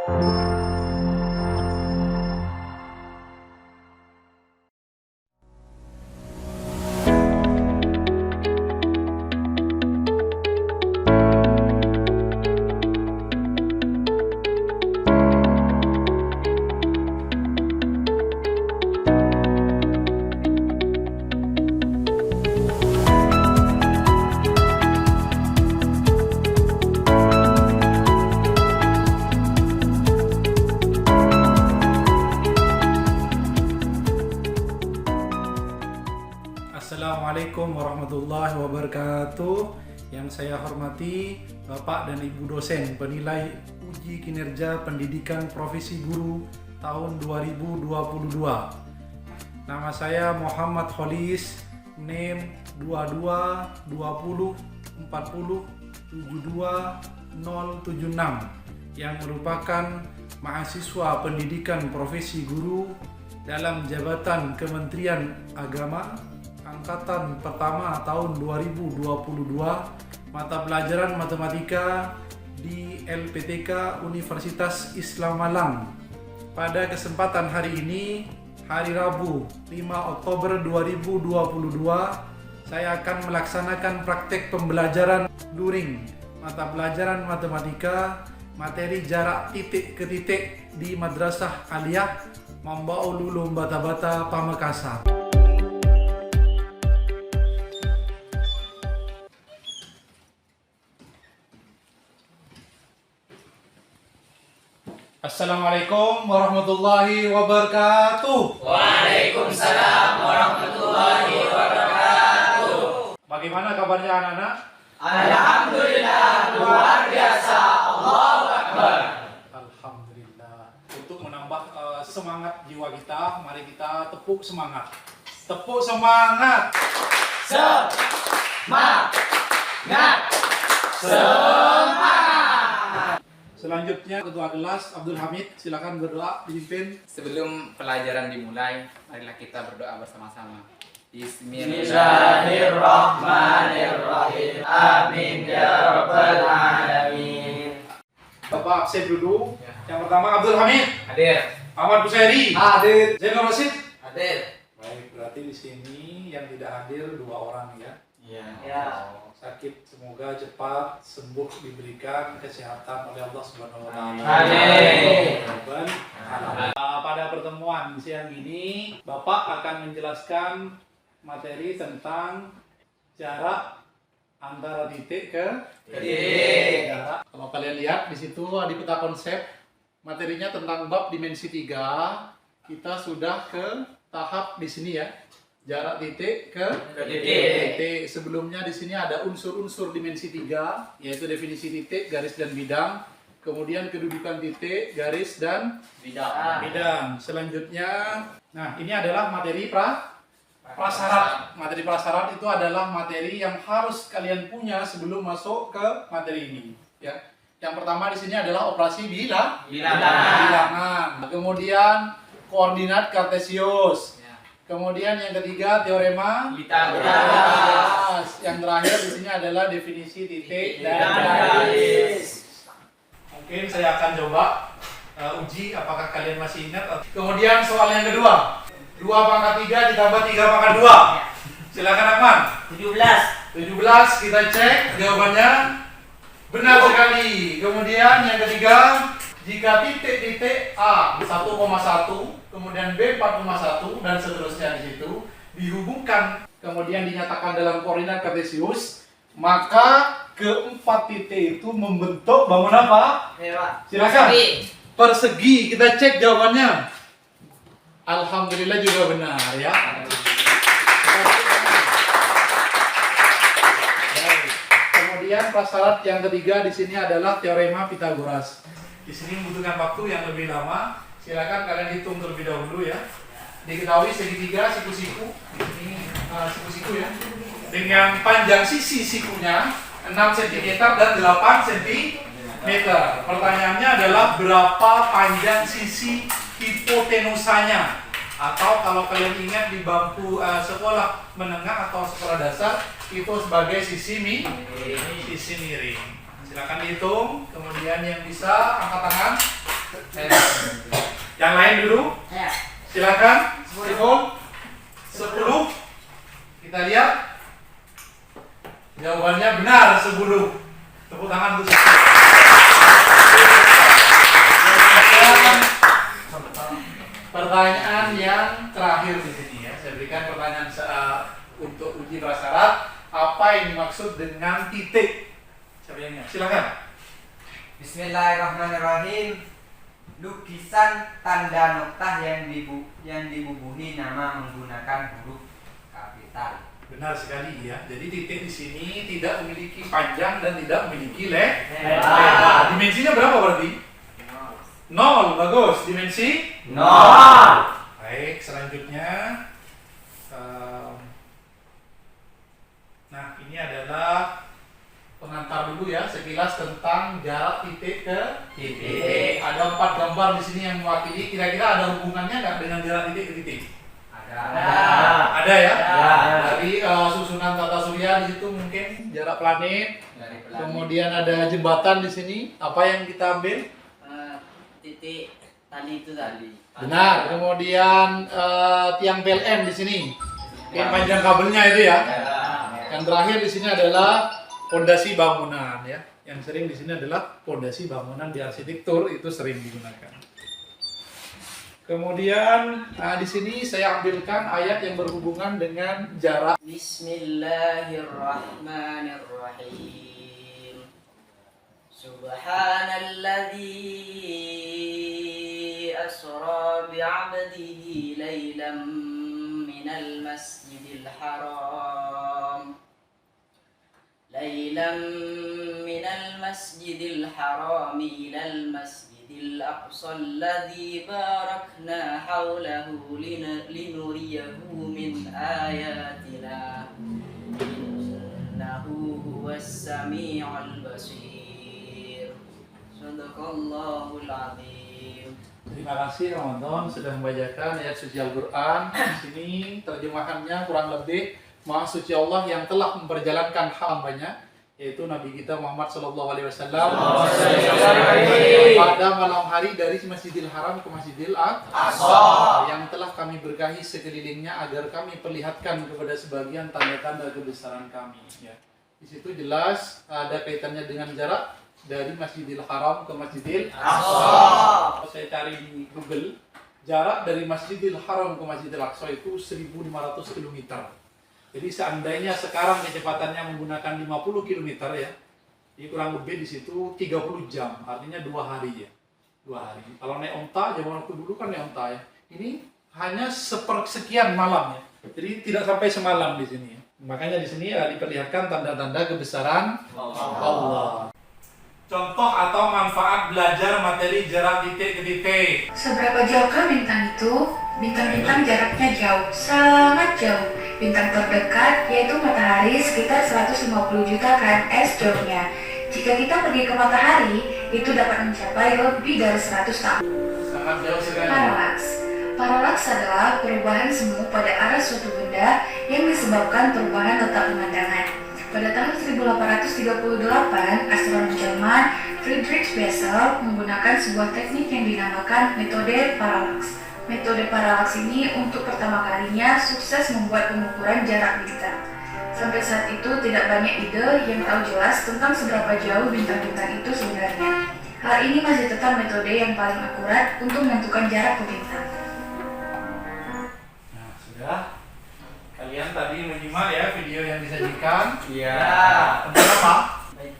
Assalamualaikum warahmatullahi wabarakatuh. Yang saya hormati Bapak dan Ibu dosen penilai uji kinerja pendidikan profesi guru tahun 2022. Nama saya Muhammad Kholis, NIM 22 20 40 72 076 yang merupakan mahasiswa pendidikan profesi guru dalam jabatan Kementerian Agama angkatan pertama tahun 2022, mata pelajaran matematika di LPTK Universitas Islam Malang. Pada kesempatan hari ini, hari Rabu 5 Oktober 2022, saya akan melaksanakan praktek pembelajaran luring mata pelajaran matematika materi jarak titik ke titik di Madrasah Aliyah Mambaul Ulum Bata-Bata, Pamekasan. Assalamualaikum warahmatullahi wabarakatuh. Waalaikumsalam warahmatullahi wabarakatuh. Bagaimana kabarnya anak-anak? Alhamdulillah, luar biasa. Allahu Akbar. Alhamdulillah. Untuk menambah semangat jiwa kita, mari kita tepuk semangat. Tepuk semangat. Semangat. Selanjutnya Ketua Kelas Abdul Hamid, silakan berdoa dipimpin. Sebelum pelajaran dimulai, marilah kita berdoa bersama-sama. Bismillahirrahmanirrahim. Amin ya rabbal alamin. Bapak absen dulu. Yang pertama Abdul Hamid. Hadir. Ahmad Busairi. Hadir. Zainal Rasid. Hadir. Baik, berarti di sini yang tidak hadir 2 orang ya. Iya. Sakit semoga cepat sembuh, diberikan kesehatan oleh Allah Subhanahu wa taala. Amin. Pada pertemuan siang ini Bapak akan menjelaskan materi tentang jarak antara titik ke Titik. jarak. Kalau kalian lihat di situ di peta konsep materinya tentang bab dimensi 3, kita sudah ke tahap di sini ya. Jarak titik ke titik. Sebelumnya di sini ada unsur-unsur dimensi 3, yaitu definisi titik, garis dan bidang. Kemudian kedudukan titik, garis dan bidang. Selanjutnya, nah ini adalah materi prasyarat. Materi prasyarat itu adalah materi yang harus kalian punya sebelum masuk ke materi ini. Ya. Yang pertama di sini adalah operasi bilangan. Kemudian koordinat kartesius. Kemudian yang ketiga teorema Pythagoras. Yang terakhir di sini adalah definisi titik dan garis. Mungkin saya akan coba uji apakah kalian masih ingat. Kemudian soal yang kedua, 2 pangkat 3 ditambah 3 pangkat 2. Silakan Akman. 17 kita cek jawabannya. Benar sekali. Kemudian yang ketiga, jika titik-titik A 1,1, kemudian B 4,1 dan seterusnya di situ dihubungkan, kemudian dinyatakan dalam koordinat kartesius, maka keempat titik itu membentuk bangunan apa? Silakan. Persegi. Kita cek jawabannya. Alhamdulillah juga benar ya. Kemudian prasyarat yang ketiga di sini adalah teorema Pythagoras. Di sini membutuhkan waktu yang lebih lama. Silakan kalian hitung terlebih dahulu ya. Diketahui segitiga siku-siku. Ini siku-siku ya. Dengan panjang sisi sikunya 6 cm dan 8 cm. Pertanyaannya adalah berapa panjang sisi hipotenusanya? Atau kalau kalian ingat di bangku sekolah menengah atau sekolah dasar itu sebagai sisi miring. Silakan dihitung. Kemudian yang bisa angkat tangan. Yang lain dulu. Ya. Silakan. 10. Kita lihat. Jawabannya benar 10. Tepuk tangan untuk pertanyaan yang terakhir di sini ya. Saya berikan pertanyaan untuk uji prasyarat. Apa yang dimaksud dengan titik? Siapa yang ingat? Silakan. Bismillahirrahmanirrahim. Lukisan tanda noktah yang dibubuhi nama menggunakan huruf kapital. Benar sekali ya. Jadi titik di sini tidak memiliki panjang dan tidak memiliki lebar. Dimensinya berapa berarti? 0. Bagus. Dimensi 0. Baik, selanjutnya. Nah, ini adalah pengantar dulu ya, sekilas tentang jarak titik ke titik. Ada 4 gambar di sini yang mewakili. Kira-kira ada hubungannya nggak dengan jarak titik ke titik? Ada ya? Dari susunan tata surya di situ mungkin jarak planet. Kemudian ada jembatan di sini. Apa yang kita ambil? Titik tali itu tadi. Benar. Kemudian tiang PLN di sini. Yang panjang kabelnya itu ya. Yang terakhir di sini adalah pondasi bangunan ya. Yang sering di sini adalah pondasi bangunan di arsitektur, itu sering digunakan. Kemudian di sini saya ambilkan ayat yang berhubungan dengan jarak. Bismillahirrahmanirrahim. Subhanalladzi asra bi'abdihi laylan minal masjidil haram ilal masjidil aqsa alladzi barakna hawlahu linuriyahu min ayatina innahu huwas sami'ul basir. Sadaqallahul azim. Terima kasih Ramadan sudah membacakan ayat suci Al-Quran. Di sini terjemahannya kurang lebih Maha suci Allah yang telah memperjalankan hambanya, yaitu Nabi kita Muhammad SAW pada malam hari dari Masjidil Haram ke Masjidil Aqsa yang telah kami berkahi sekelilingnya agar kami perlihatkan kepada sebagian tanda-tanda kebesaran kami. Ya. Di situ jelas ada kaitannya dengan jarak dari Masjidil Haram ke Masjidil Aqsa. Saya cari di Google, jarak dari Masjidil Haram ke Masjidil Aqsa itu 1.500 km. Jadi seandainya sekarang kecepatannya menggunakan 50 km ya, jadi kurang lebih di situ 30 jam, artinya 2 hari ya. 2 hari. Kalau naik onta, zaman waktu dulu kan naik onta ya. Ini hanya sepersekian malam ya. Jadi tidak sampai semalam di sini. Makanya di sini diperlihatkan tanda-tanda kebesaran Allah. Contoh atau manfaat belajar materi jarak titik ke titik. Seberapa jauhkah bintang itu? Bintang-bintang jaraknya jauh, sangat jauh. Bintang terdekat yaitu matahari sekitar 150 juta kms jauhnya. Jika kita pergi ke matahari, itu dapat mencapai lebih dari 100 tahun. Sangat jauh sekali. Paralaks. Paralaks adalah perubahan semu pada arah suatu benda yang disebabkan perubahan letak pemandangan. Pada tahun 1838, astronom Jerman Friedrich Bessel menggunakan sebuah teknik yang dinamakan metode paralaks. Metode paralaks ini untuk pertama kalinya sukses membuat pengukuran jarak bintang. Sampai saat itu tidak banyak ide yang tahu jelas tentang seberapa jauh bintang-bintang itu sebenarnya. Hal ini masih tetap metode yang paling akurat untuk menentukan jarak ke bintang. Nah, sudah. Kalian tadi menyimak ya video yang disajikan. Iya. Tentang apa?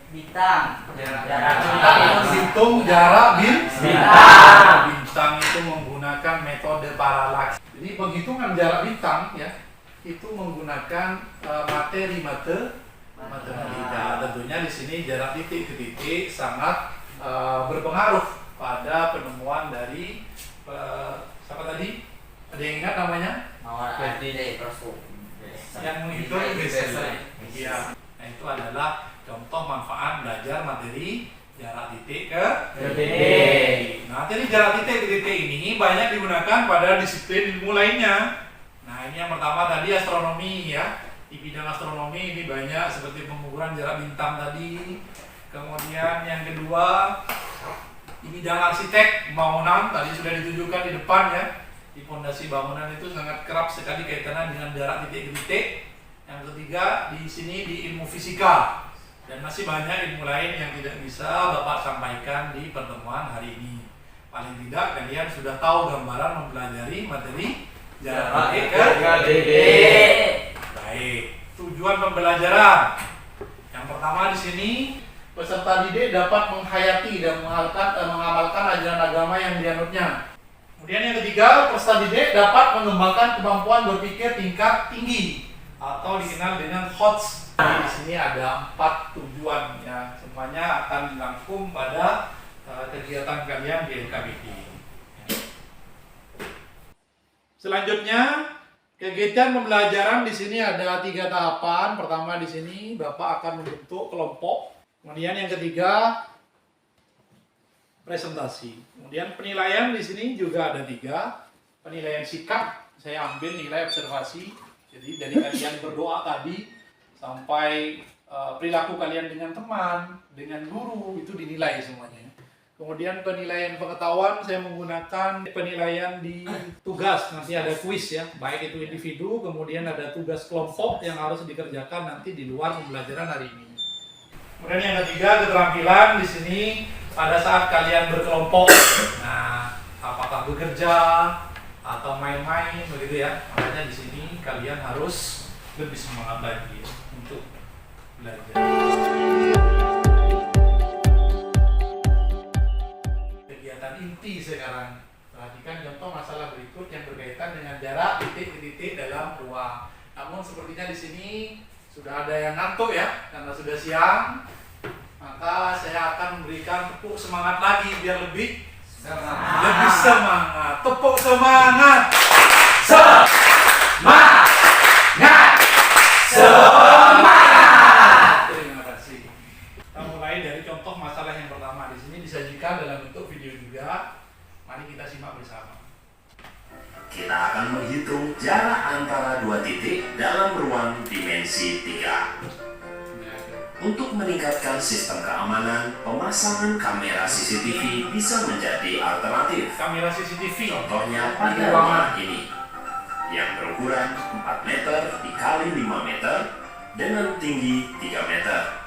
Bintang. Kita menghitung jarak Bintang. Bintang itu menggunakan metode paralaks. Jadi penghitungan jarak bintang ya itu menggunakan matematika. Tentunya di sini jarak titik ke titik sangat berpengaruh pada penemuan dari siapa tadi? Ada yang ingat namanya? Yang menghitung Bessel. Iya. Nah, itu adalah contoh manfaat belajar materi jarak titik ke titik. Nah, materi jarak titik ke titik ini banyak digunakan pada disiplin ilmu lainnya. Nah, ini yang pertama tadi astronomi ya. Di bidang astronomi ini banyak seperti pengukuran jarak bintang tadi. Kemudian yang kedua Ini bidang arsitek bangunan tadi sudah ditunjukkan di depan ya. Di fondasi bangunan itu sangat kerap sekali kaitannya dengan jarak titik ke titik. Yang ketiga di sini di ilmu fisika, dan masih banyak ilmu lain yang tidak bisa Bapak sampaikan di pertemuan hari ini. Paling tidak kalian sudah tahu gambaran mempelajari materi jarak titik ke titik. Baik, tujuan pembelajaran. Yang pertama di sini peserta didik dapat menghayati dan mengamalkan ajaran agama yang dianutnya. Kemudian yang ketiga, peserta didik dapat mengembangkan kemampuan berpikir tingkat tinggi atau dikenal dengan HOTS. Di sini ada 4 tujuan ya, semuanya akan dirangkum pada kegiatan kalian di LKBD. Selanjutnya, kegiatan pembelajaran di sini ada 3 tahapan. Pertama di sini Bapak akan membentuk kelompok. Kemudian yang ketiga presentasi. Kemudian penilaian di sini juga ada 3. Penilaian sikap, saya ambil nilai observasi. Jadi dari kalian berdoa tadi sampai perilaku kalian dengan teman, dengan guru itu dinilai semuanya. Kemudian penilaian pengetahuan saya menggunakan penilaian di tugas, nanti ada kuis ya, baik itu individu, kemudian ada tugas kelompok yang harus dikerjakan nanti di luar pembelajaran hari ini. Kemudian yang ketiga, keterampilan di sini pada saat kalian berkelompok. Nah, apakah bekerja atau main-main begitu ya. Makanya di sini kalian harus lebih semangat lagi ya, untuk belajar. Kegiatan inti sekarang. Perhatikan contoh masalah berikut yang berkaitan dengan jarak titik ke titik dalam ruang. Namun sepertinya di sini sudah ada yang ngantuk ya, karena sudah siang. Maka saya akan memberikan tepuk semangat lagi biar lebih semangat. Tepuk semangat. Semangat. Semangat. Terima kasih. Kita mulai dari contoh masalah yang pertama. Di sini disajikan dalam bentuk video juga. Mari kita simak bersama. Kita akan menghitung jarak antara 2 titik dalam ruang dimensi 3. Untuk meningkatkan sistem keamanan, pemasangan kamera CCTV bisa menjadi alternatif. Kamera CCTV. Contohnya pada ruangan ini, yang berukuran 4 meter dikali 5 meter dengan tinggi 3 meter.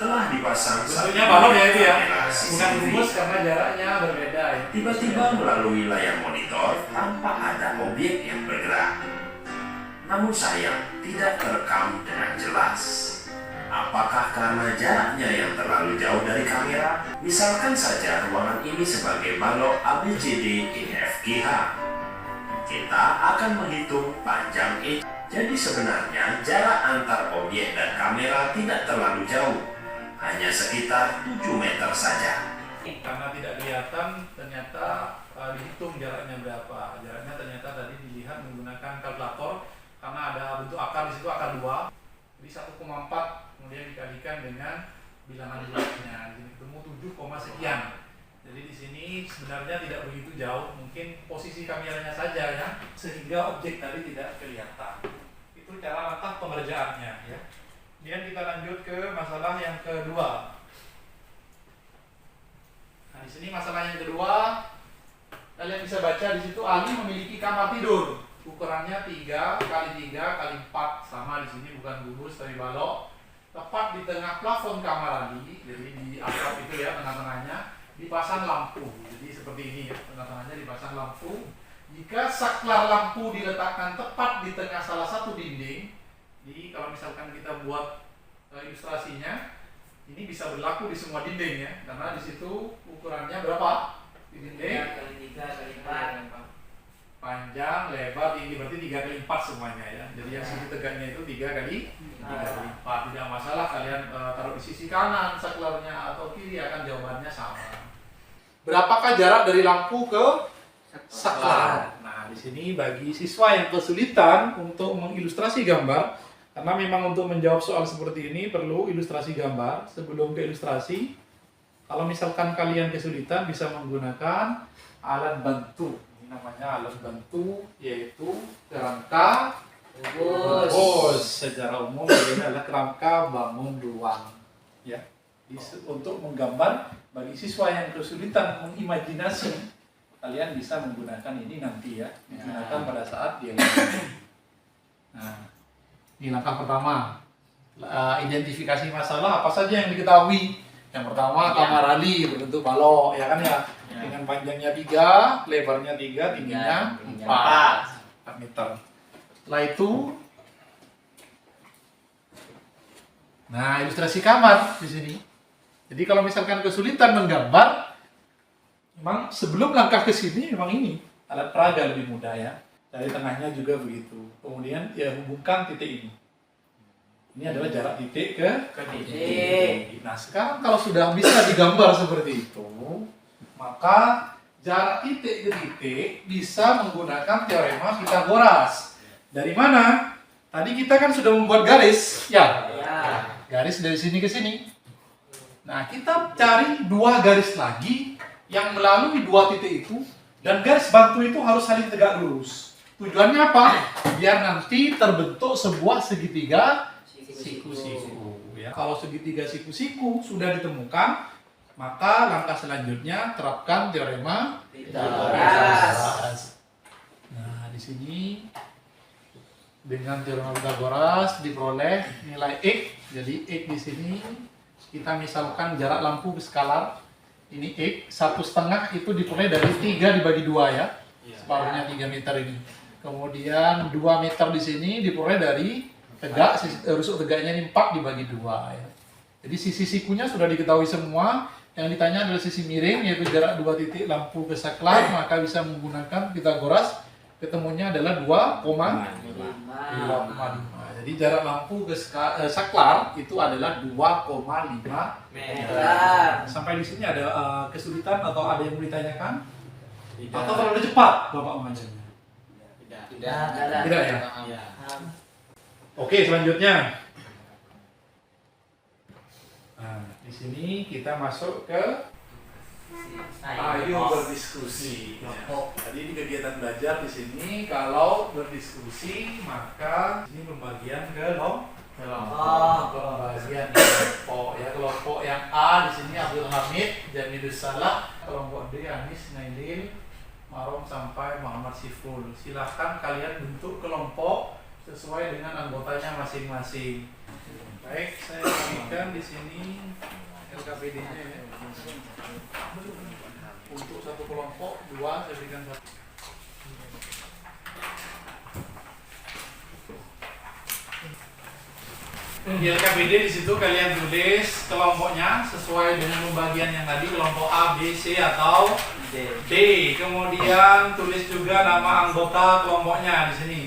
Telah dipasang bentuknya balon ya itu ya, kamera bukan CCTV. rumus karena jaraknya berbeda ya. Tiba-tiba melalui layar monitor tanpa ada objek yang bergerak. Namun sayang, tidak terekam dengan jelas. Apakah karena jaraknya yang terlalu jauh dari kamera? Misalkan saja ruangan ini sebagai balok ABCD IFGH. Kita akan menghitung panjang E. Jadi sebenarnya jarak antar objek dan kamera tidak terlalu jauh, hanya sekitar 7 meter saja. Karena tidak kelihatan, ternyata dihitung jaraknya berapa. Jaraknya ternyata tadi dilihat menggunakan kalkulator, karena ada bentuk akar di situ, akar 2. Jadi 1,4 kemudian dikalikan dengan bilangan bulatnya. Jadi ketemu 7, sekian. Jadi di sini sebenarnya tidak begitu jauh, mungkin posisi kameranya saja ya, sehingga objek tadi tidak kelihatan. Itu cara langkah pengerjaannya ya. Kemudian kita lanjut ke masalah yang kedua. Nah, di sini masalah yang kedua, kalian bisa baca di situ Ali memiliki kamar tidur. Ukurannya 3 x 3 x 4, sama di sini bukan gugus tapi balok. Tepat di tengah plafon kamar Ali, jadi di atap itu ya, tengah-tengahnya dipasang lampu. Jadi seperti ini ya, tengah-tengahnya dipasang lampu. Jika saklar lampu diletakkan tepat di tengah salah satu dinding, jadi kalau misalkan kita buat ilustrasinya, ini bisa berlaku di semua dinding ya, karena di situ ukurannya berapa? Di dinding 3 x 4. panjang, lebar, tinggi, berarti 3 x 4 semuanya ya. Jadi yang sisi tegaknya itu 3 x 4. Tidak masalah kalian taruh di sisi kanan saklarnya atau kiri, akan jawabannya sama. Berapakah jarak dari lampu ke saklar? Nah, di sini bagi siswa yang kesulitan untuk mengilustrasi gambar, karena memang untuk menjawab soal seperti ini perlu ilustrasi gambar. Sebelum ke ilustrasi, kalau misalkan kalian kesulitan bisa menggunakan alat bantu. Namanya alat bantu, yaitu kerangka bos. Secara umum ini adalah kerangka bangun ruang ya, untuk menggambar Bagi siswa yang kesulitan mengimajinasi, kalian bisa menggunakan ini nanti ya, digunakan pada saat dia. Nah, ini langkah pertama. Identifikasi masalah apa saja yang diketahui. Yang pertama kamar rali berbentuk balok, ya kan ya, dengan panjangnya 3, lebarnya 3, tingginya 4 meter. Setelah itu, nah ilustrasi kamar di sini. Jadi kalau misalkan kesulitan menggambar, memang sebelum langkah ke sini memang ini alat peraga lebih mudah ya. Dari tengahnya juga begitu. Kemudian ya hubungkan titik ini. Ini adalah jarak titik ke titik. Nah sekarang kalau sudah bisa digambar seperti itu, maka jarak titik ke titik bisa menggunakan teorema Pythagoras. Dari mana? Tadi kita kan sudah membuat garis, ya? Garis dari sini ke sini. Nah kita cari 2 garis lagi yang melalui 2 titik itu, dan garis bantu itu harus saling tegak lurus. Tujuannya apa? Biar nanti terbentuk sebuah segitiga siku-siku. Ya. Kalau segitiga siku-siku sudah ditemukan, maka langkah selanjutnya terapkan teorema Pythagoras. Nah, di sini dengan teorema Pythagoras diperoleh nilai X. Jadi X di sini kita misalkan jarak lampu skalar. Ini X 1,5 itu diperoleh dari 3 dibagi 2 ya. Separuhnya 3 meter ini. Kemudian 2 meter di sini diperoleh dari tegak, rusuk tegaknya ini 4 dibagi 2 ya. Jadi sisi sikunya sudah diketahui semua. Yang ditanya adalah sisi miring, yaitu jarak 2 titik lampu ke saklar, maka bisa menggunakan Pythagoras. Ketemunya adalah 2,5. Jadi jarak lampu ke saklar itu adalah 2,5 meter. Sampai di sini ada kesulitan atau ada yang mau ditanyakan? Atau terlalu cepat Bapak mengajarnya? Tidak ya? Oke, selanjutnya. Nah, di sini kita masuk ke ayo berdiskusi. Jadi di kegiatan belajar di sini kalau berdiskusi maka ini pembagian ke pembagian kelompok ya. Kelompok yang A di sini Abdul Hamid, Jamidus Salah, kelompok D Anis Nailil, Marom sampai Muhammad Siful. Silahkan kalian bentuk kelompok sesuai dengan anggotanya masing-masing. Baik, saya berikan di sini LKPD-nya ya. Untuk satu kelompok 2 saya berikan 1. Di LKPD di situ kalian tulis kelompoknya sesuai dengan pembagian yang tadi, kelompok A, B, C atau D. Kemudian tulis juga nama anggota kelompoknya di sini.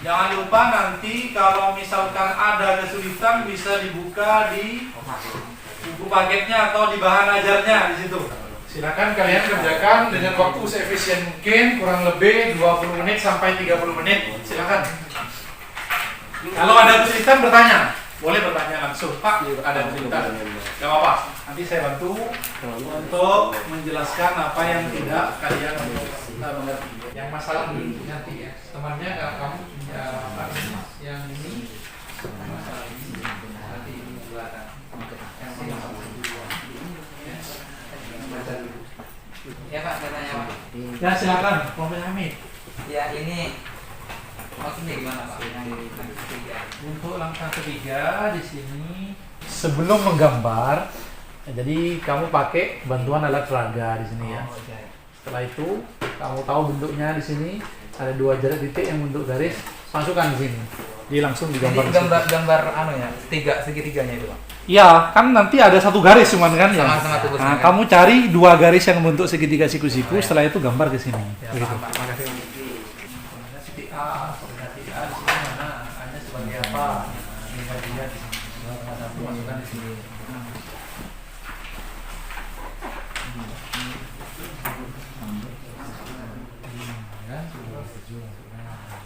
Jangan lupa nanti kalau misalkan ada kesulitan bisa dibuka di buku paketnya atau di bahan ajarnya di situ. Silakan kalian kerjakan dengan waktu seefisien mungkin, kurang lebih 20 menit sampai 30 menit. Silakan. Kalau ada kesulitan bertanya, boleh bertanya langsung. Pak, ada kesulitan? Gak apa-apa. Nanti saya bantu untuk menjelaskan apa yang tidak kalian mengerti. Yang masalah dulu nanti ya. Temannya kamu punya yang ini masalah ini nanti ini belakang. Ya Pak, saya tanya Pak. Ya silakan, Prof. Hamid. Ya ini maksudnya gimana Pak? Yang ketiga. Untuk langkah ketiga di sini sebelum menggambar, jadi kamu pakai bantuan alat peraga di sini ya. Setelah itu kamu tahu bentuknya di sini ada 2 jarak titik yang bentuk garis, masukkan di sini. Jadi langsung digambar. Jadi gambar anunya, segitiganya itu Pak. Iya, kan nanti ada 1 garis cuman kan ya. Sama-sama tuh. Nah, kamu cari 2 garis yang membentuk segitiga siku-siku, setelah itu gambar ke sini. Ya, Begitu. Pak. Makasih. Titik A, koordinat A di sini mana? A-nya sebagai apa? Ini bagian di sini. Satu masukkan di sini.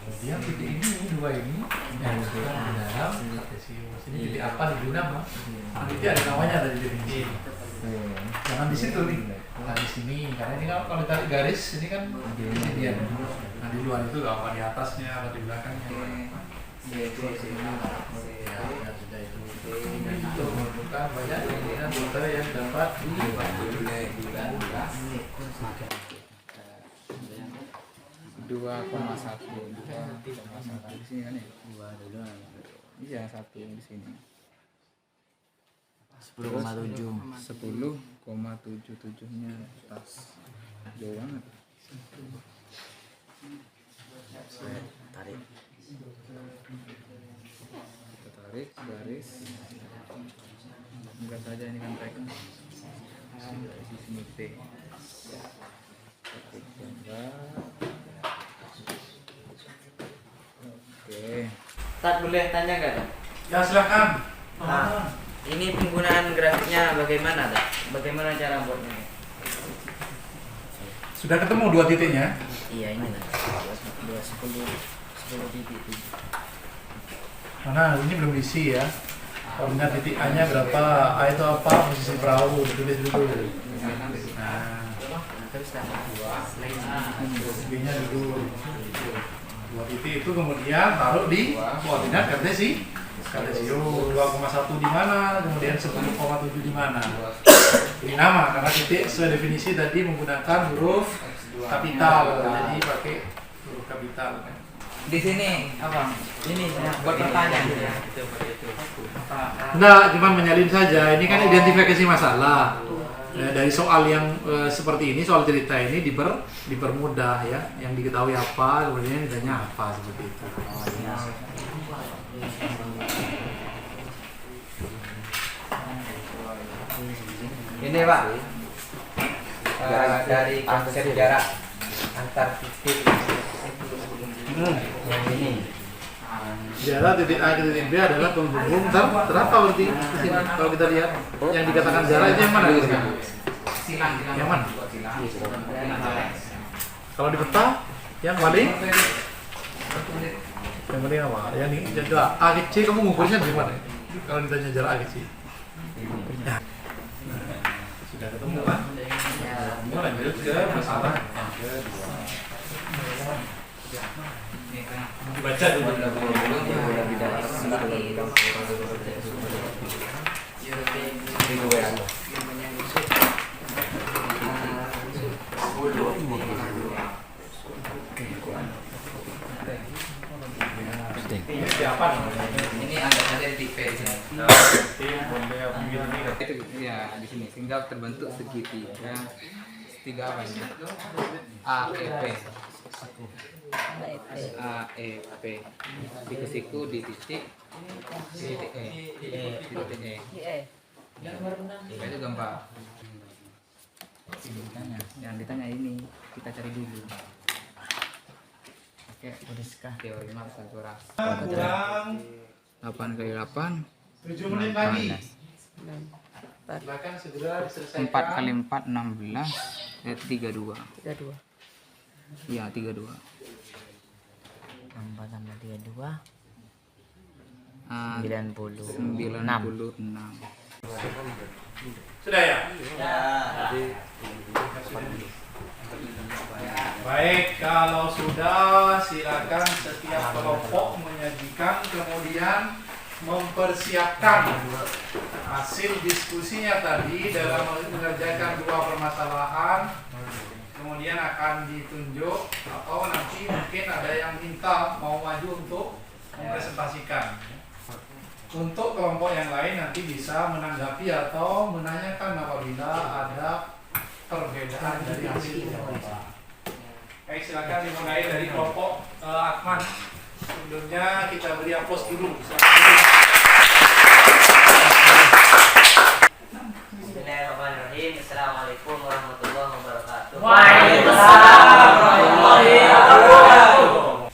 Kemudian titik ini, 2 ini yang masukkan di dalam kartesius. Ini titik apa di nama? Nanti ada namanya ada di definisi. Jangan di situ nih. Nah di sini, karena ini kan kalau ditarik garis ini kan ini dia. Nah di luar itu gak apa di atasnya atau di belakangnya. Itu menentukan banyak kemungkinan rute yang dapat dibulan 2,1 di sini kan ya? Iya, 1 di sini. 10,77-nya atas. Jauh banget. Kita tarik garis. Enggak saja ini kan track. Dari sini T. Ketik gambar. Oke. Tak boleh tanya gak? Ya silakan. Nah, ini penggunaan grafiknya bagaimana, tak? Bagaimana cara buatnya? Sudah ketemu 2 titiknya? Iya, ini lah. 10 titik. Mana ini belum diisi ya. Koordinat titik A-nya berapa? A itu apa? Posisi perahu, ditulis dulu. Nah, Terus tak? B-nya dulu. 2 titik itu kemudian taruh di koordinat kartesio 2,1 di mana, kemudian 10,7 di mana. Ini nama karena titik sesuai definisi tadi menggunakan huruf kapital, jadi pakai huruf kapital. Di sini apa? Ini buat pertanyaan. Enggak, cuma menyalin saja. Ini kan identifikasi masalah. Dari soal yang seperti ini, soal cerita ini dipermudah ya. Yang diketahui apa, kemudian ditanya apa seperti itu. Ini Pak, dari konsep jarak antar titik yang ini. Jarak titik A ke titik B adalah penghubung terapa berarti kalau kita lihat yang dikatakan jarak itu yang mana? Silang. Yang mana? Kalau di peta yang paling apa? Yang ini jarak A ke C kamu ngukurnya di mana? Kalau ditanya jarak A ke C. Ya. Sudah ketemu kan? Kita lanjut ke masalah yang kedua. Dibaca dulu. Siapa namanya? Ini anggap saja titik P. Itu ya di sini sehingga terbentuk segitiga. Segitiga apa ini? AEP. AEP. Siku-siku di titik E. Di titik E. Itu gambar. Yang ditanya ini kita cari dulu. Oke, teori massa kurang 8 kali 8 7 menit lagi. Silakan segera diselesaikan. 4 kali 4 16 32. Iya 32. 4 tambah 32 96. Sudah ya? Baik, kalau sudah silakan setiap kelompok menyajikan kemudian mempersiapkan hasil diskusinya tadi dalam mengerjakan 2 permasalahan, kemudian akan ditunjuk atau nanti mungkin ada yang minta mau maju untuk mempresentasikan. Untuk kelompok yang lain nanti bisa menanggapi atau menanyakan apabila ada perbedaan dari hasil jawaban. Baik, silakan dimulai dari kelompok Akman. Sebelumnya kita beri aplaus dulu. Bismillahirrahmanirrahim. Assalamualaikum warahmatullahi wabarakatuh. Waalaikumsalam warahmatullahi wabarakatuh.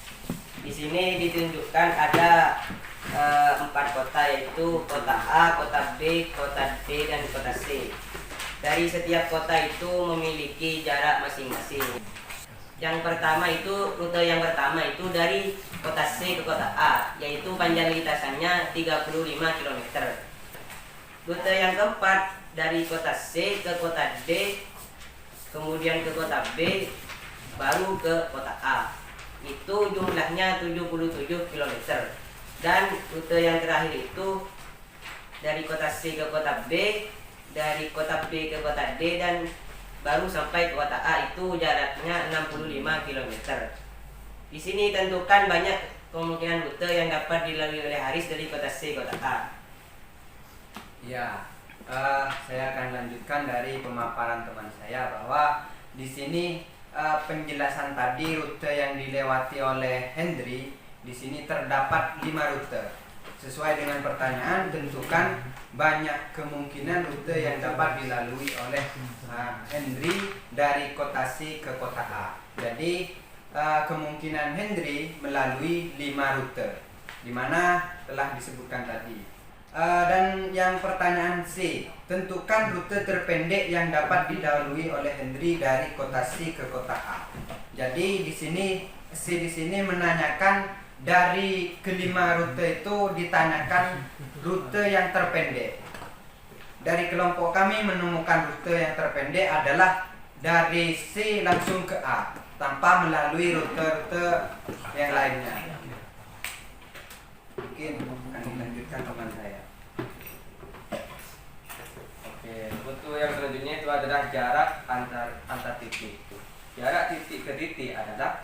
Di sini ditunjukkan ada 4 kota, yaitu kota A, kota B, kota D, dan kota C. Dari setiap kota itu memiliki jarak masing-masing. Yang pertama itu, rute yang pertama itu dari kota C ke kota A, yaitu panjang lintasannya 35 km. Rute yang keempat dari kota C ke kota D, kemudian ke kota B, baru ke kota A. Itu jumlahnya 77 km. Dan rute yang terakhir itu dari kota C ke kota B, dari kota B ke kota D, dan baru sampai ke kota A itu jaraknya 65 km. Di sini tentukan banyak kemungkinan rute yang dapat dilalui oleh Haris dari kota C ke kota A. Ya, saya akan lanjutkan dari pemaparan teman saya bahwa di sini penjelasan tadi rute yang dilewati oleh Hendri, di sini terdapat 5 rute. Sesuai dengan pertanyaan, tentukan banyak kemungkinan rute yang dapat dilalui oleh Hendri dari kota C ke kota A. Jadi kemungkinan Hendri melalui 5 rute, di mana telah disebutkan tadi. Dan yang pertanyaan C, tentukan rute terpendek yang dapat dilalui oleh Hendri dari kota C ke kota A. Jadi di sini C di sini menanyakan dari kelima rute itu ditanyakan rute yang terpendek. Dari kelompok kami menemukan rute yang terpendek adalah dari C langsung ke A tanpa melalui rute-rute yang lainnya. Mungkin akan dilanjutkan teman saya. Oke, rute yang selanjutnya itu adalah jarak antar titik. Jarak titik ke titik adalah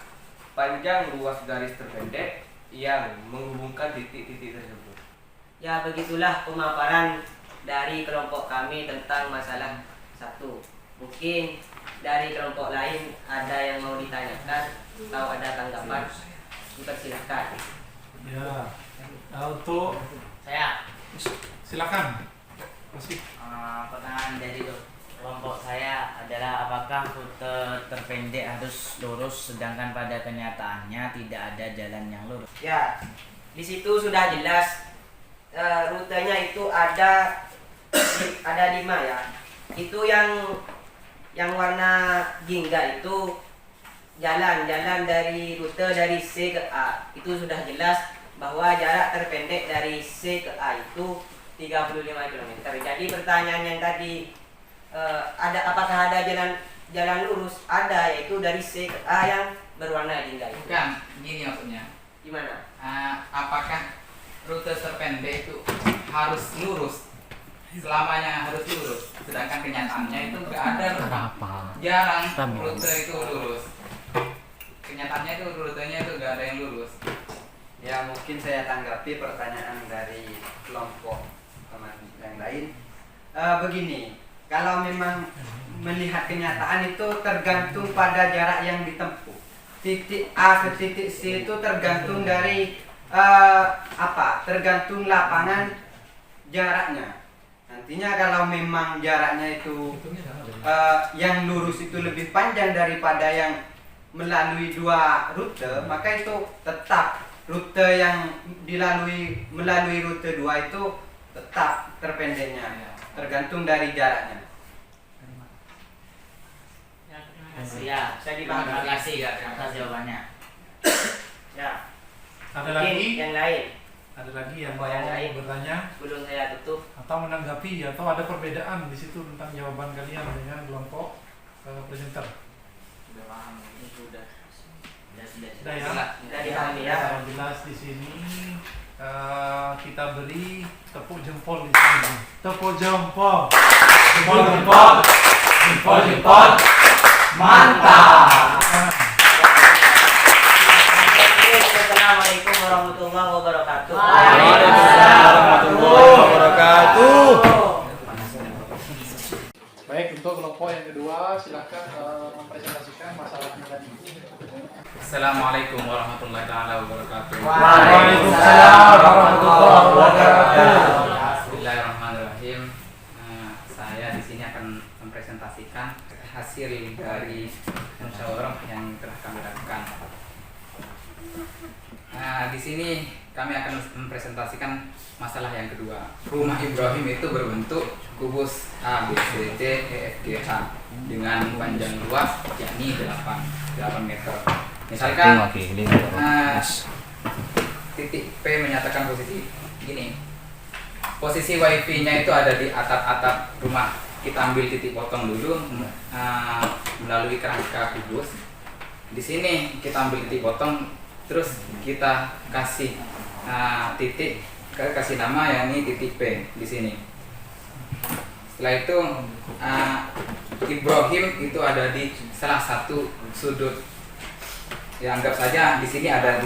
panjang luas garis terpendek yang menghubungkan titik-titik tersebut. Ya, begitulah pemaparan dari kelompok kami tentang masalah 1. Mungkin dari kelompok lain ada yang mau ditanyakan atau ada tanggapan, dipersilahkan. Ya, untuk Saya silakan. Masih. pertanyaan dari kelompok saya adalah apakah rute terpendek harus lurus sedangkan pada kenyataannya tidak ada jalan yang lurus? Ya, di situ sudah jelas rutenya itu ada 5 ya. Itu yang warna jingga itu jalan dari rute dari C ke A. Itu sudah jelas bahwa jarak terpendek dari C ke A itu 35 km. Jadi pertanyaan yang tadi apakah ada jalan lurus? Ada, yaitu dari C ke A yang berwarna jingga itu. Bukan, gini maksudnya. Gimana? Apakah rute terpendek itu harus lurus? Selamanya harus lurus. Sedangkan kenyataannya itu nggak ada, jarang rute itu lurus. Kenyataannya itu rutenya itu nggak ada yang lurus. Ya, mungkin saya tanggapi pertanyaan dari kelompok teman yang lain. Begini, kalau memang melihat kenyataan itu tergantung pada jarak yang ditempuh. Titik A ke titik C itu tergantung dari tergantung lapangan jaraknya. Nantinya kalau memang jaraknya itu yang lurus itu lebih panjang daripada yang melalui 2 rute, maka itu tetap rute yang melalui rute 2 itu tetap terpendeknya, tergantung dari jaraknya. Ya, Saya terima dipahami. kasih atas jawabannya. Ya, Ada mungkin lagi? yang lain Ada lagi yang Apa yang mau lain? bertanya sebelum saya tutup. atau menanggapi atau ada perbedaan di situ tentang jawaban kalian dengan kelompok presenter? Sudah paham, ini sudah. Sudah ya? Sudah dipahami ya. Jelas di sini kita beri tepuk jempol di sini. Tepuk jempol. Jempol jempol. Jempol jempol. Mantap. Assalamualaikum warahmatullahi wabarakatuh. Waalaikumsalam warahmatullahi wabarakatuh. Baik, untuk kelompok yang kedua silakan mempresentasikan masalahnya tadi. Assalamualaikum warahmatullahi wabarakatuh. Waalaikumsalam warahmatullahi wabarakatuh. Bismillahirrahmanirrahim. Saya di sini akan mempresentasikan hasil dari musyawarah yang telah kami lakukan. Di sini kami akan mempresentasikan masalah yang kedua. Rumah Ibrahim itu berbentuk kubus A, B, C, D, E, F, G, H dengan panjang luas yakni 8 meter. Misalkan titik P menyatakan posisi gini. Posisi wifi-nya itu ada di atap-atap rumah. Kita ambil titik potong dulu melalui kerangka kubus. Di sini kita ambil titik potong, terus kita kasih Nah, titik kasih nama yang ini titik P di sini. Setelah itu Ibrahim itu ada di salah satu sudut. Ya, anggap saja di sini ada di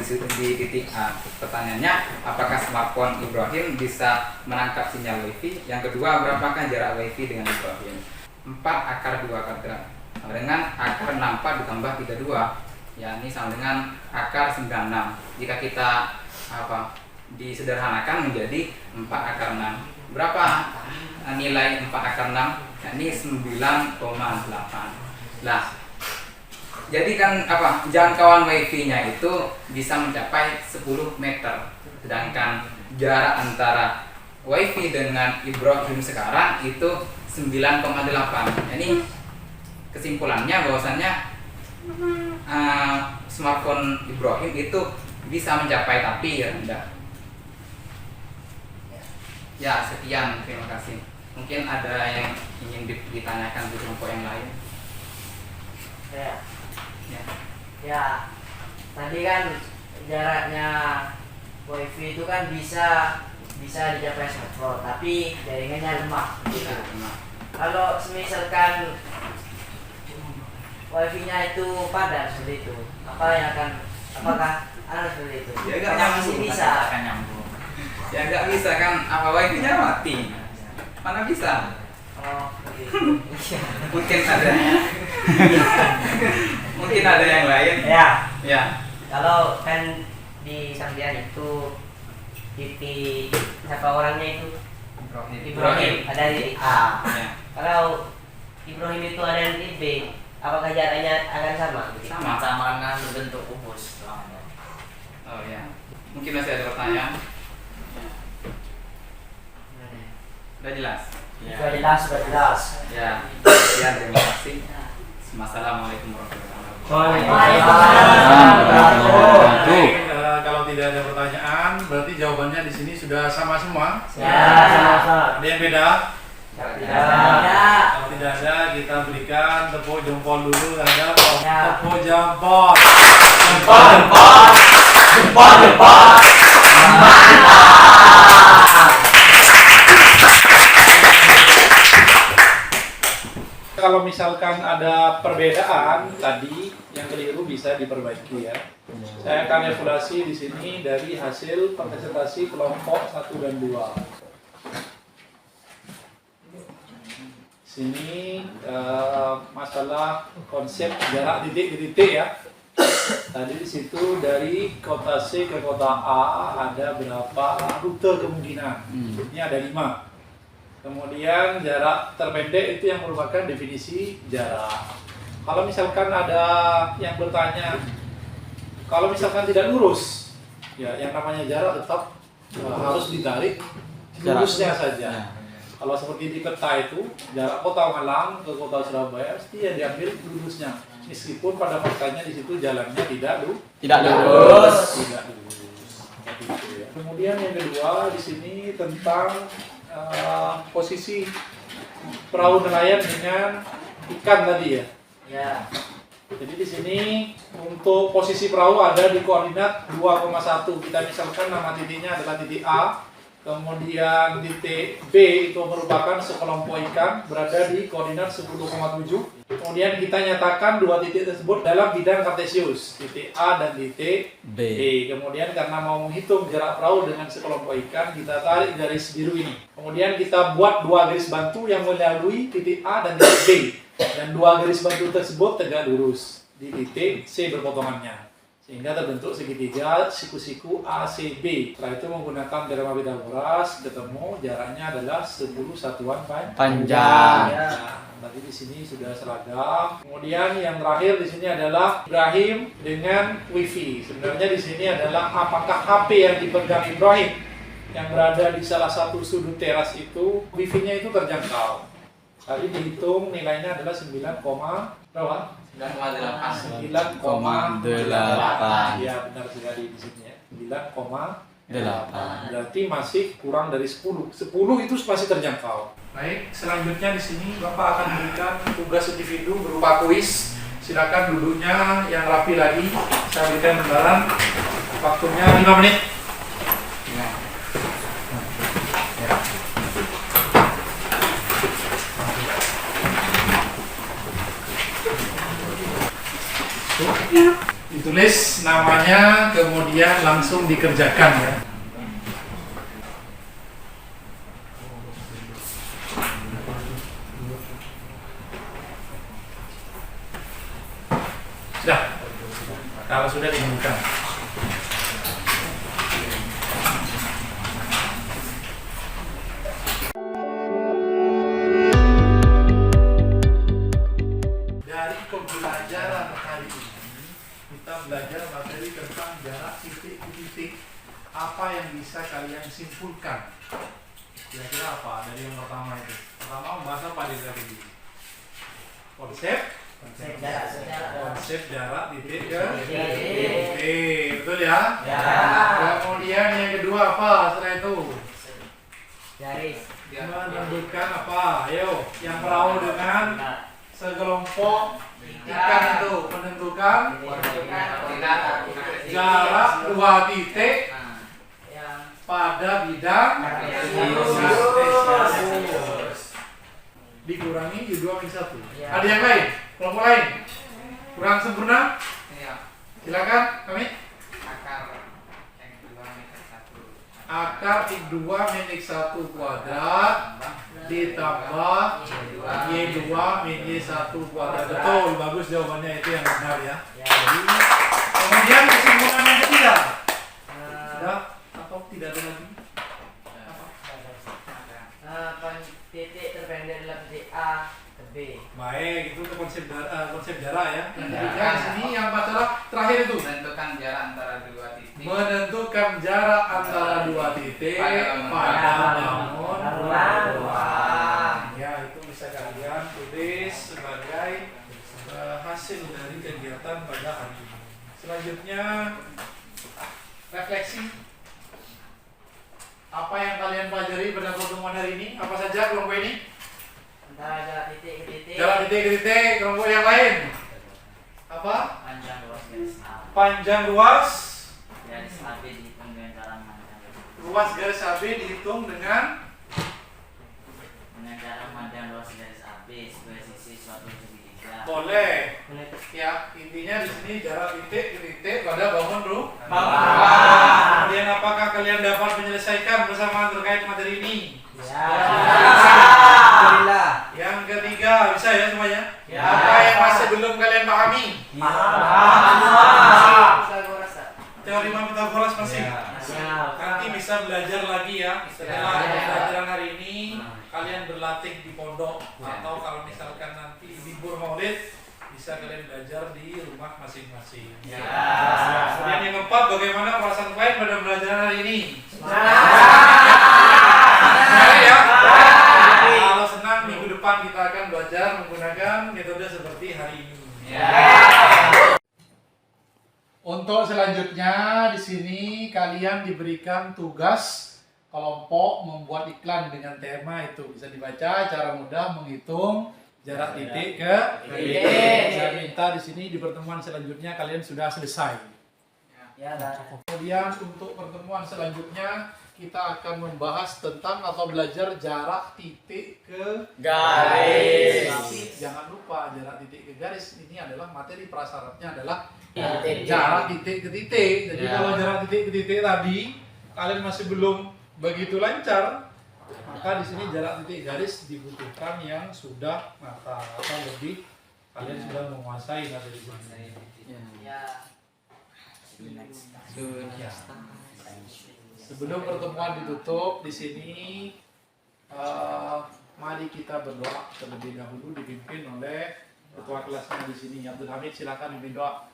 titik A. Pertanyaannya, apakah smartphone Ibrahim bisa menangkap sinyal WiFi? Yang kedua, berapakah jarak WiFi dengan Ibrahim? 4 akar 2 kuadrat sama dengan akar 64 ditambah 32, ya ini sama dengan akar 96. Jika kita disederhanakan menjadi 4 akar 6. Berapa nilai 4 akar 6? Ya, ini 9,8. Lah, jadi kan jangkauan WiFi-nya itu bisa mencapai 10 meter. Sedangkan jarak antara WiFi dengan Ibrahim sekarang itu 9,8. Ini kesimpulannya bahwasannya smartphone Ibrahim itu bisa mencapai tapi rendah. Ya, sekian, terima kasih. Mungkin ada yang ingin ditanyakan di kelompok yang lain. Ya, tadi kan jaraknya WiFi itu kan bisa dicapai smartphone, tapi jaringannya lemah. Gitu. Kalau misalkan WiFi-nya itu padat seperti itu, apakah ada seperti itu? Ya nggak masih bisa. Ya nggak bisa kan, WiFi-nya mati. Mana bisa? Oh, Mungkin ada. Mungkin ada yang lain. Ya. Kalau kan di sampean itu titik siapa orangnya itu? Ibrahim ada di A. Ya. Kalau Ibrahim itu ada di B, apakah jaraknya akan sama? Sama dengan bentuk kubus. Oh ya. Mungkin masih ada pertanyaan. Sudah jelas. Sudah jelas. Ya. Sekian, terima kasih. Assalamualaikum warahmatullahi Baik, kalau tidak ada pertanyaan, berarti jawabannya di sini sudah sama semua. Ya. Ada yang beda? Kalau tidak ada, kita berikan tepuk jempol dulu terhadap tepuk jempol. Kalau misalkan ada perbedaan tadi yang keliru bisa diperbaiki ya. Saya akan evaluasi di sini dari hasil presentasi kelompok 1 dan 2. Sini masalah konsep jarak titik ke titik ya. Tadi di situ dari kota C ke kota A ada berapa rute kemungkinan? Ini ada 5. Kemudian jarak terpendek itu yang merupakan definisi jarak. Kalau misalkan ada yang bertanya, kalau misalkan tidak lurus, ya yang namanya jarak tetap harus ditarik lurusnya saja. Kalau seperti di peta itu, jarak kota Malang ke kota Surabaya pasti ya diambil lurusnya. Meskipun pada faktanya di situ jalannya tidak lurus. Kemudian yang kedua di sini tentang posisi perahu nelayan dengan ikan tadi ya. Jadi di sini untuk posisi perahu ada di koordinat 2,1. Kita misalkan nama titiknya adalah titik A. Kemudian titik B itu merupakan sekelompok ikan berada di koordinat 10,7. Kemudian kita nyatakan dua titik tersebut dalam bidang kartesius, titik A dan titik B. Kemudian karena mau menghitung jarak perahu dengan sekelompok ikan, kita tarik garis biru ini. Kemudian kita buat dua garis bantu yang melalui titik A dan titik B. Dan dua garis bantu tersebut tegak lurus di titik C berpotongannya. Sehingga terbentuk segitiga siku-siku ACB. Setelah itu menggunakan teorema Pythagoras, ketemu jaraknya adalah 10 satuan panjang. Tadi di sini sudah seragam. Kemudian yang terakhir di sini adalah Ibrahim dengan WiFi. Sebenarnya di sini adalah apakah HP yang dipegang Ibrahim yang berada di salah satu sudut teras itu WiFi-nya itu terjangkau. Tadi dihitung nilainya adalah 9,8. Ya benar sekali di sini ya. 9,8. Berarti masih kurang dari 10. 10 itu masih terjangkau. Baik, selanjutnya di sini Bapak akan berikan tugas individu berupa kuis. Silakan duduknya yang rapi lagi. Saya berikan lembaran. Waktunya 5 menit. Ditulis namanya, kemudian langsung dikerjakan ya. Sudah. Kalau sudah dibuka. Dari pembelajaran hari ini kita belajar materi tentang jarak titik ke titik. Apa yang bisa kalian simpulkan? Kira-kira apa dari yang pertama itu? Pertama membahas apa di tadi? Konsep jarak titik ke titik. Betul ya? Kemudian yang kedua apa setelah itu? Garis. Menentukan apa? Ayo, yang perahu dengan sekelompok ikan itu menentukan jarak dua titik pada bidang dikurangi U2-1. Ada yang lain? Kelompok lain? Kurang sempurna? Silakan kami. Akar X2 min X1 kuadrat ditambah Y2 min Y1 kuadrat. Betul, bagus jawabannya, itu yang benar ya. Jadi, kemudian kesimpulan yang ketiga. Sudah atau tidak ada lagi? Titik terpendek adalah titik A ke B. Baik, itu konsep jarak ya. Yang ketiga di sini yang terakhir itu Menentukan jarak antara dua titik. menentukan jarak antara dua titik pada bangun ruang. Ya, itu bisa kalian tulis sebagai hasil dari kegiatan pada hari ini. Selanjutnya refleksi. Apa yang kalian pelajari pada pertemuan hari ini? Apa saja kelompok ini? Antara jarak titik ke titik. Jarak titik ke titik. Kelompok yang lain? Apa? Panjang luas garis A. Panjang ruas. Garis AB dihitung dengan cara memandang. Ruas garis AB dihitung dengan memandang luas garis AB sebagai sisi suatu segitiga. boleh. Ya, intinya di sini jarak titik ke titik pada bangun rumah. Kemudian apakah kalian dapat menyelesaikan bersama terkait materi ini? Alhamdulillah. Yang ketiga, bisa ya semuanya? Ya. Apa yang masih belum kalian pahami? Teorema Pythagoras masih? Nanti bisa belajar lagi ya. Setelah pembelajaran hari ini, kalian berlatih di pondok atau kalau misalkan nanti libur Maulid, bisa kalian belajar di rumah masing-masing. Kemudian yang keempat, bagaimana perasaan kalian pada pembelajaran hari ini? Senang ya? Kalau senang, minggu depan kita akan belajar menggunakan metode seperti hari ini. Untuk selanjutnya di sini kalian diberikan tugas kelompok membuat iklan dengan tema itu. Bisa dibaca cara mudah menghitung jarak titik ke titik. Saya minta di sini di pertemuan selanjutnya kalian sudah selesai. Kemudian untuk pertemuan selanjutnya kita akan membahas tentang atau belajar jarak titik ke garis. Tapi jangan lupa jarak titik ke garis ini adalah materi prasyaratnya adalah jarak titik ke titik. Jadi kalau jarak titik ke titik tadi kalian masih belum begitu lancar, maka di sini jarak titik garis dibutuhkan yang sudah matang atau lebih kalian sudah menguasai materi ini. Sebelum pertemuan ditutup di sini, mari kita berdoa terlebih dahulu dipimpin oleh ketua kelasnya di sini. Abdul Hamid, silakan pimpin doa.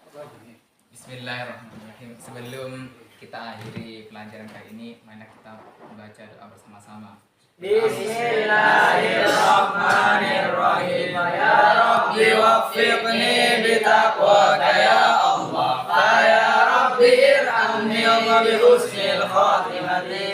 Bismillahirrahmanirrahim. Sebelum kita akhiri pelajaran kali ini, mari kita membaca doa bersama-sama. Bismillahirrahmanirrahim. Ya Rabbi waffiqni bitaqwaka ya Allah. Ya Rabbi irhamni wa bi husnil khatimati.